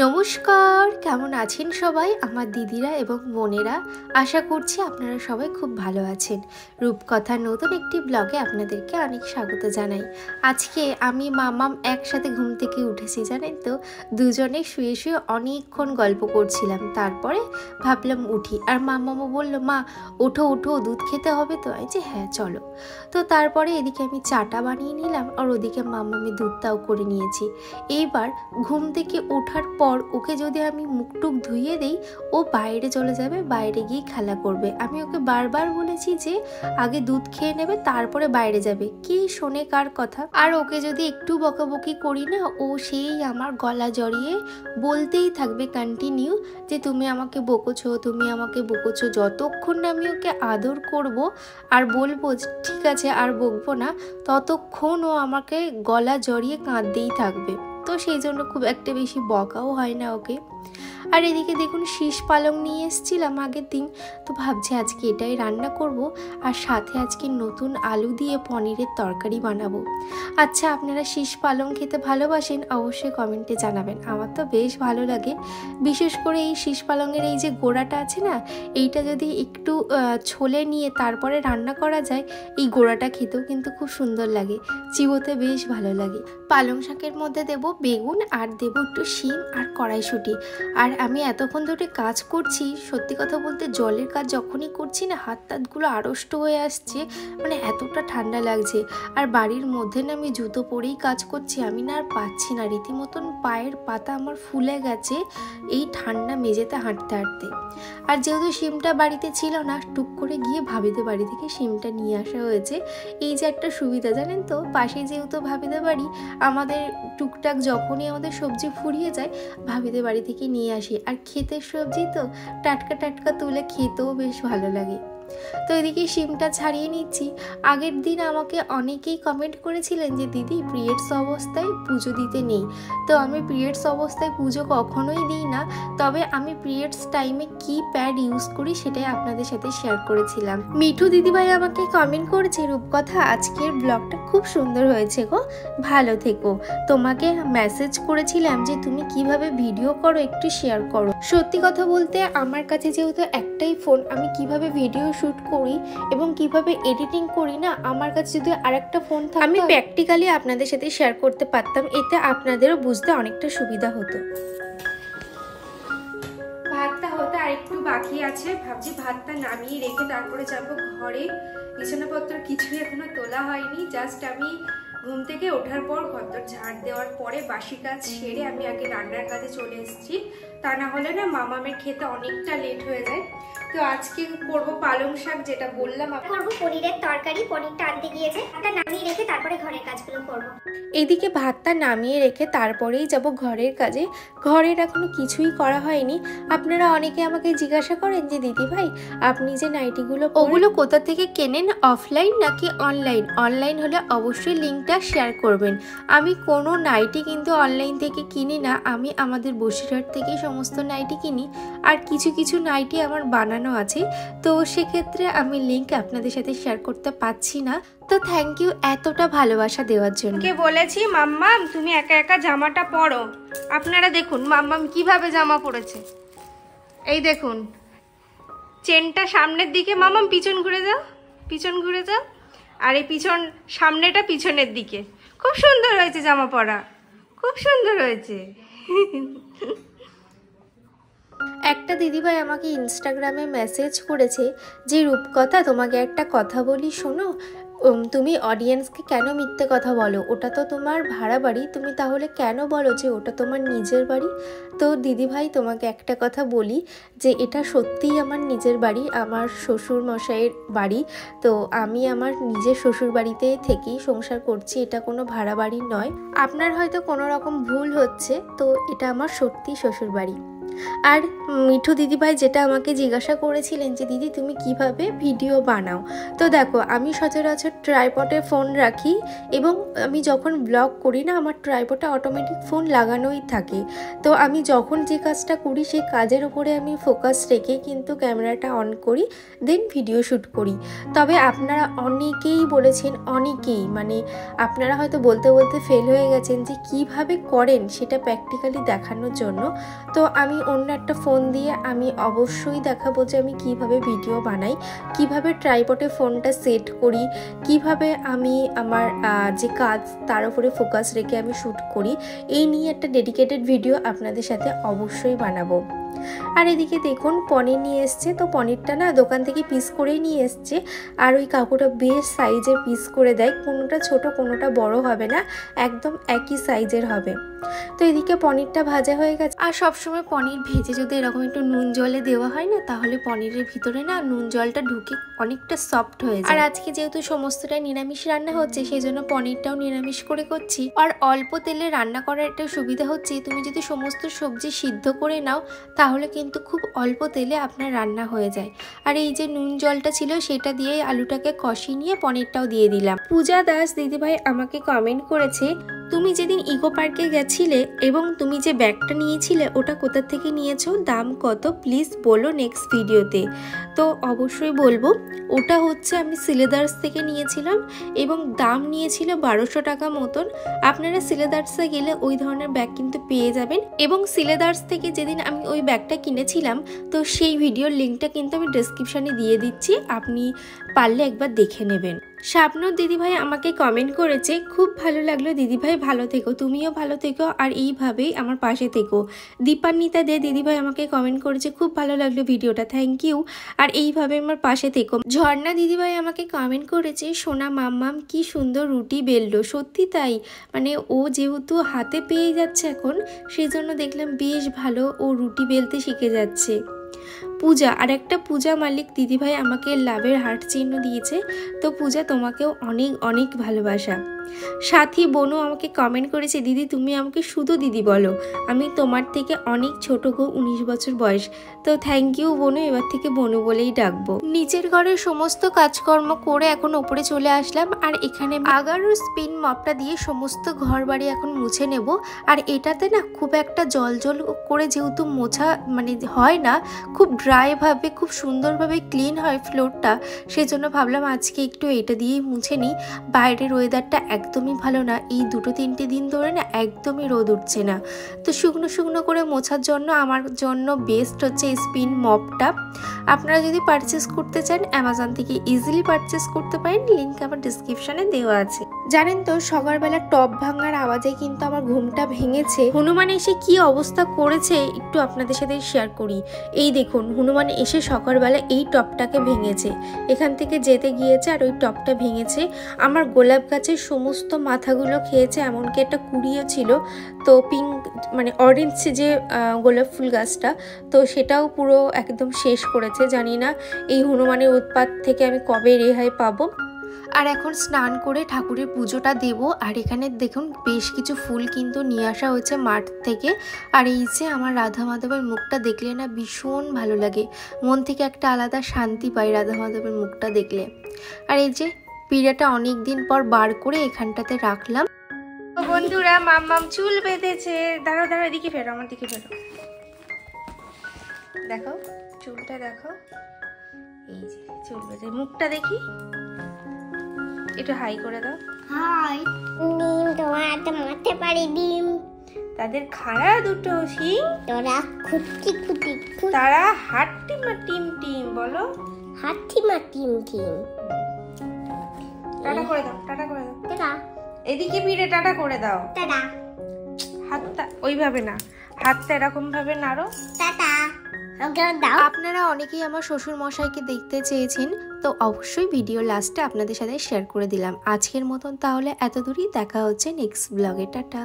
নমস্কার, কেমন আছেন সবাই আমার দিদিরা এবং বোনেরা? আশা করছি আপনারা সবাই খুব ভালো আছেন। রূপকথার নতুন একটি ব্লগে আপনাদেরকে অনেক স্বাগত জানাই। আজকে আমি মামাম একসাথে ঘুম থেকে উঠেছি, জানেন তো। দুজনে শুয়ে শুয়ে অনেকক্ষণ গল্প করছিলাম, তারপরে ভাবলাম উঠি। আর মামামও বলল, মা ওঠো ওঠো, দুধ খেতে হবে তো। এই যে হ্যাঁ চলো। তো তারপরে এদিকে আমি চাটা বানিয়ে নিলাম, আর ওদিকে মামামি দুধটাও করে নিয়েছি। এইবার ঘুম থেকে ওঠার পর ওকে যদি আমি মুখটুক ধুইয়ে দিই, ও বাইরে চলে যাবে, বাইরে গিয়ে খেলা করবে। আমি ওকে বারবার বলেছি যে আগে দুধ খেয়ে নেবে, তারপরে বাইরে যাবে। কি শোনে কার কথা? আর ওকে যদি একটু বকাবকি করি না, ও সেই আমার গলা জড়িয়ে বলতেই থাকবে কন্টিনিউ যে তুমি আমাকে বকেছো, তুমি আমাকে বকেছো। যতক্ষণ না আমি ওকে আদর করব আর বলবো ঠিক আছে আর বকবো না, ততক্ষণ ও আমাকে গলা জড়িয়ে কাঁদতেই থাকবে। তো সেই জন্য খুব একটা বেশি বকাও হয় না ওকে। আর এদিকে দেখুন শীষ পালং নিয়ে এসেছিলাম আগের দিন, তো ভাবছি আজকে এটাই রান্না করব, আর সাথে আজকে নতুন আলু দিয়ে পনিরের তরকারি বানাবো। আচ্ছা, আপনারা শীষ পালং খেতে ভালোবাসেন? অবশ্যই কমেন্টে জানাবেন। আমার তো বেশ ভালো লাগে, বিশেষ করে এই শীষ পালংয়ের এই যে গোড়াটা আছে না, এইটা যদি একটু ছোলে নিয়ে তারপরে রান্না করা যায়, এই গোড়াটা খেতেও কিন্তু খুব সুন্দর লাগে, চিবোতে বেশ ভালো লাগে। পালং শাকের মধ্যে দেব বেগুন, আর দেব একটু শিম আর কড়াইশুঁটি। আর আমি এতক্ষণ ধরে কাজ করছি, সত্যি কথা বলতে জলের কাজ যখনই করছি না, হাত তাতগুলো আড়ষ্ট হয়ে আসছে, মানে এতটা ঠান্ডা লাগছে। আর বাড়ির মধ্যে না আমি জুতো পরেই কাজ করছি, আমি না আর পাচ্ছি না, রীতিমতন পায়ের পাতা আমার ফুলে গেছে এই ঠান্ডা মেঝেতে হাঁটতে হাঁটতে। আর যেহেতু শিমটা বাড়িতে ছিল না, টুক করে গিয়ে ভাবিদের বাড়ি থেকে শিমটা নিয়ে আসা হয়েছে। এই যে একটা সুবিধা, জানেন তো, পাশে যেহেতু ভাবিদের বাড়ি, আমাদের টুকটাক যখনই আমাদের সবজি ফুরিয়ে যায়, ভাবিদের বাড়ি থেকে নিয়ে আসি। আর ক্ষেতের সবজি তো টাটকা টাটকা তুলে খেতেও বেশ ভালো লাগে। তো এদিকে শিমটা ছাড়িয়ে নিচ্ছি। আগের দিন আমাকে অনেকেই কমেন্ট করেছিলেন যে দিদি পিরিয়ডস অবস্থায় পুজো দিতে নেই। তো আমি পিরিয়ডস অবস্থায় পুজো কখনোই দিই না, তবে আমি পিরিয়ডস টাইমে কি প্যাড ইউজ করি সেটাই আপনাদের সাথে শেয়ার করেছিলাম। মিঠু দিদিভাই আমাকে কমেন্ট করেছে, রূপকথা আজকের ব্লগটা খুব সুন্দর হয়েছে গো, ভালো থেকো। তোমাকে মেসেজ করেছিলাম যে তুমি কিভাবে ভিডিও করো একটু শেয়ার করো। সত্যি কথা বলতে আমার কাছে যেহেতু একটাই ফোন, আমি কিভাবে ভিডিও শুট করি এবং কিভাবে এডিটিং করি না, আমার কাছে যদি আরেকটা ফোন থাকতো আমি প্র্যাকটিক্যালি আপনাদের সাথে শেয়ার করতে পারতাম, এতে আপনাদেরও বুঝতে অনেকটা সুবিধা হতো। ভাতটা হতে আরেকটু বাকি আছে, ভাবছি ভাতটা নামিয়ে রেখে তারপরে যাবো ঘরে। বিছানাপত্র কিছুই এখনো তোলা হয়নি, জাস্ট আমি ঘুম থেকে ওঠার পর ঘরদর ঝাড় দেওয়ার পরে বাসি কাজ সেরে আমি আগে রান্নার কাজে চলে এসেছি। তা না হলে না মামামের খেতে অনেকটা লেট হয়ে যায়। তো আজকে করবো পালং শাক, যেটা বললাম, করবো পনিরের তরকারি। পনিরটা আনতে গিয়েছে, ভাতটা নামিয়ে রেখে তারপরে ঘরের কাজগুলো করবো। এদিকে ভাতটা নামিয়ে রেখে তারপরেই যাব ঘরের কাজে। ঘরের এখনো কিছুই করা হয়নি। আপনারা অনেকে আমাকে জিজ্ঞাসা করেন যে দিদি ভাই আপনি যে নাইটিগুলো ওগুলো কোথা থেকে কেনেন, অফলাইন নাকি অনলাইন? অনলাইন হলে অবশ্যই লিঙ্কটা শেয়ার করবেন। আমি কোনো নাইটি কিন্তু অনলাইন থেকে কিনি না, আমি আমাদের বসিরহাট থেকেই সমস্ত নাইটি কিনি। আর কিছু কিছু নাইটি আমার বানানো আছে, তো সেক্ষেত্রে আমি লিঙ্ক আপনাদের সাথে শেয়ার করতে পারছি না। তো থ্যাংক ইউ এতটা ভালোবাসা দেওয়ার জন্য। কে বলেছি মাম্মাম তুমি একা একা জামাটা পরো। আপনারা দেখুন মাম্মাম কিভাবে জামা পরেছে। এই দেখুন চেনটা সামনের দিকে, মাম্মাম পিছন ঘুরে যাও, পিছন ঘুরে যাও। আর এই পিছন সামনেটা পিছনের দিকে। খুব সুন্দর হয়েছে জামা পরা, খুব সুন্দর হয়েছে। একটা দিদিভাই আমাকে ইনস্টাগ্রামে মেসেজ করেছে যে রূপকথা তোমাকে একটা কথা বলি শোনো, তুমি অডিয়েন্সকে কেন মিথ্যে কথা বলো? ওটা তো তোমার ভাড়া বাড়ি, তুমি তাহলে কেন বলো যে ওটা তোমার নিজের বাড়ি? তো দিদিভাই তোমাকে একটা কথা বলি যে এটা সত্যিই আমার নিজের বাড়ি, আমার শ্বশুর মশাইয়ের বাড়ি। তো আমি আমার নিজের শ্বশুর বাড়িতে থেকেই সংসার করছি, এটা কোনো ভাড়া বাড়ি নয়। আপনার হয়তো কোনো রকম ভুল হচ্ছে, তো এটা আমার সত্যি শ্বশুর বাড়ি। আর মিঠু দিদিভাই যেটা আমাকে জিজ্ঞাসা করেছিলেন যে দিদি তুমি কিভাবে ভিডিও বানাও, তো দেখো আমি সচরাচর ট্রাইপডে ফোন রাখি এবং আমি যখন ব্লগ করি না আমার ট্রাইপডে অটোমেটিক ফোন লাগানোই থাকে। তো আমি যখন যে কাজটা করি সেই কাজের উপরে আমি ফোকাস রেখে কিন্তু ক্যামেরাটা অন করি, দেন ভিডিও শ্যুট করি। তবে আপনারা অনেকেই বলেছেন, অনেকেই মানে আপনারা হয়তো বলতে বলতে ফেল হয়ে গেছেন যে কিভাবে করেন সেটা প্র্যাকটিক্যালি দেখানোর জন্য। তো আমি অন্য একটা ফোন দিয়ে আমি অবশ্যই দেখাবো যে আমি কিভাবে ভিডিও বানাই, কিভাবে ট্রাইপডে ফোনটা সেট করি, কিভাবে আমি আমার যে কাজ তার উপরে ফোকাস রেখে আমি শ্যুট করি। এই নিয়ে একটা ডেডিকেটেড ভিডিও আপনাদের সাথে অবশ্যই বানাবো। আর এদিকে দেখুন পনির নিয়ে এসছে, তো পনিরটা না দোকান থেকে পিস করেই নিয়ে এসছে। আর ওই কাকুটা বেশ সাইজের পিস করে দেয়, কোনোটা ছোট কোনোটা বড় হবে না, একদম একই সাইজের হবে। তো এদিকে পনিরটা ভাজা হয়ে গেছে। আর সবসময় পনির ভেজে যদি এরকম একটু নুন জলে দেওয়া হয় না, তাহলে পনিরের ভিতরে না নুন জলটা ঢুকে অনেকটা সফট হয়ে যায়। আর আজকে যেহেতু সমস্তটাই নিরামিষ রান্না হচ্ছে, সেই জন্য পনিরটাও নিরামিষ করে করছি। আর অল্প তেলে রান্না করার একটা সুবিধা হচ্ছে, তুমি যদি সমস্ত সবজি সিদ্ধ করে নাও তাহলে কিন্তু খুব অল্প তেলে আপনার রান্না হয়ে যায়। আর এই যে নুন জলটা ছিল সেটা দিয়ে আলুটাকে কষিয়ে নিয়ে পনিরটাও দিয়ে দিলাম। পূজা দাস দিদিভাই আমাকে কমেন্ট করেছে, তুমি যেদিন ইকো পার্কে গেছিলে এবং তুমি যে ব্যাগটা নিয়েছিলে ওটা কোথা থেকে নিয়েছো, দাম কত প্লিজ বলো নেক্সট ভিডিওতে। তো অবশ্যই বলবো, ওটা হচ্ছে আমি সিলেদার্স থেকে নিয়েছিলাম এবং দাম নিয়েছিল 1200 টাকা মতন। আপনারা সিলেদার্সে গেলে ওই ধরনের ব্যাগ কিন্তু পেয়ে যাবেন। এবং সিলেদার্স থেকে যেদিন আমি ওই ব্যাগটা কিনেছিলাম, তো সেই ভিডিওর লিঙ্কটা কিন্তু আমি ডেসক্রিপশানে দিয়ে দিচ্ছি, আপনি পারলে একবার দেখে নেবেন। শাবনূর দিদিভাই আমাকে কমেন্ট করেছে, খুব ভালো লাগলো দিদিভাই, ভালো থেকো, তুমিও ভালো থেকো আর এইভাবেই আমার পাশে থেকো। দীপান্বিতা দে দিদিভাই আমাকে কমেন্ট করেছে, খুব ভালো লাগলো ভিডিওটা, থ্যাংক ইউ, আর এইভাবে আমার পাশে থেকো। ঝর্ণা দিদিভাই আমাকে কমেন্ট করেছে, সোনা মাম্মাম কি সুন্দর রুটি বেললো। সত্যি তাই, মানে ও যেহেতু হাতে পেয়ে যাচ্ছে এখন, সেই জন্য দেখলাম বেশ ভালো ও রুটি বেলতে শিখে যাচ্ছে। পূজা, আর একটা পূজা মালিক দিদিভাই আমাকে লাভের হার্ট চিহ্ন দিয়েছে, তো পূজা তোমাকেও অনেক অনেক ভালোবাসা। সাথী বনু আমাকে কমেন্ট করেছে, দিদি তুমি আমাকে শুধু দিদি বলো, আমি তোমার থেকে অনেক ছোট গো, 19 বছর বয়স। তো থ্যাংক ইউ বনু, এবার থেকে বনু বলেই ডাকবো। নিচের ঘরের সমস্ত কাজকর্ম করে এখন ওপরে চলে আসলাম। আর এখানে আগার স্পিন মপটা দিয়ে সমস্ত ঘর বাড়ি এখন মুছে নেব। আর এটাতে না খুব একটা জল জল করে যেহেতু মোছা মানে হয় না, খুব ড্রাইভাবে খুব সুন্দরভাবে ক্লিন হয় ফ্লোরটা, সেই জন্য ভাবলাম আজকে একটু এটা দিয়েই মুছে নিই। বাইরের ওয়েদারটা একদমই ভালো না, এই 2-3 দিন ধরে না একদমই রোদ উঠছে না। তো শুকনো শুকনো করে মোছার জন্য আমার জন্য বেস্ট হচ্ছে স্পিন মপটা। আপনারা যদি পারচেস করতে চান অ্যামাজন থেকে ইজিলি পারচেস করতে পারেন, লিঙ্ক আমার ডিসক্রিপশনে দেওয়া আছে। জানেন তো সকালবেলা টপ ভাঙার আওয়াজে কিন্তু আমার ঘুমটা ভেঙেছে। হনুমান এসে কি অবস্থা করেছে একটু আপনাদের সাথে শেয়ার করি। এই দেখুন হনুমান এসে সকালবেলা এই টপটাকে ভেঙেছে, এখান থেকে যেতে গিয়েছে আর ওই টপটা ভেঙেছে। আমার গোলাপ গাছের সমস্ত মাথাগুলো খেয়েছে, এমনকি একটা কুড়িও ছিল। তো পিঙ্ক মানে অরেঞ্জ যে গোলাপ ফুল গাছটা, তো সেটাও পুরো একদম শেষ করেছে। জানি না এই হনুমানের উৎপাত থেকে আমি কবে রেহাই পাবো। আর এখন স্নান করে ঠাকুরের পুজোটা দেব। আর এখানে দেখুন বেশ কিছু ফুল কিন্তু নিয়ে আসা হয়েছে মাঠ থেকে। আর এই যে আমার রাধা মাধবের মুখটা দেখলে না ভীষণ ভালো লাগে, মন থেকে একটা আলাদা শান্তি পাই রাধা মাধবের মুখটা দেখলে। আর এই যে পিড়াটা অনেক দিন পর বার করে এখানটাতে রাখলাম। বন্ধুরা মাম্মাম চুল বেঁধেছে, দাঁড়াও দাঁড়াও, এদিকে ফেরো, আমার দিকে ফেরো, দেখো চুলটা দেখো, এই যে চুল বেঁধে, মুখটা দেখি, একটু হাই করে দাও। হাই ডিম, তোমার হাতে মারতে পারি ডিম, তাদের খাড়া দুটো শিং, তোরা খুঁটি খুঁটি, তারা হাট্টি মা টিম টিম, বলো হাট্টি মা টিম টিম। টাটা করে দাও, টাটা করে দাও, টাটা, এদিকে ফিরে টাটা করে দাও। টাটা, হাতটা ওইভাবে না, হাতটা এরকম ভাবে নাড়ো, টাটা। আপনারা অনেকেই আমার শ্বশুর মশাইকে দেখতে চেয়েছেন, তো অবশ্যই ভিডিও লাস্টে আপনাদের সাথে শেয়ার করে দিলাম। আজকের মতন তাহলে এত দূরই, দেখা হচ্ছে নেক্সট ব্লগে, টাটা।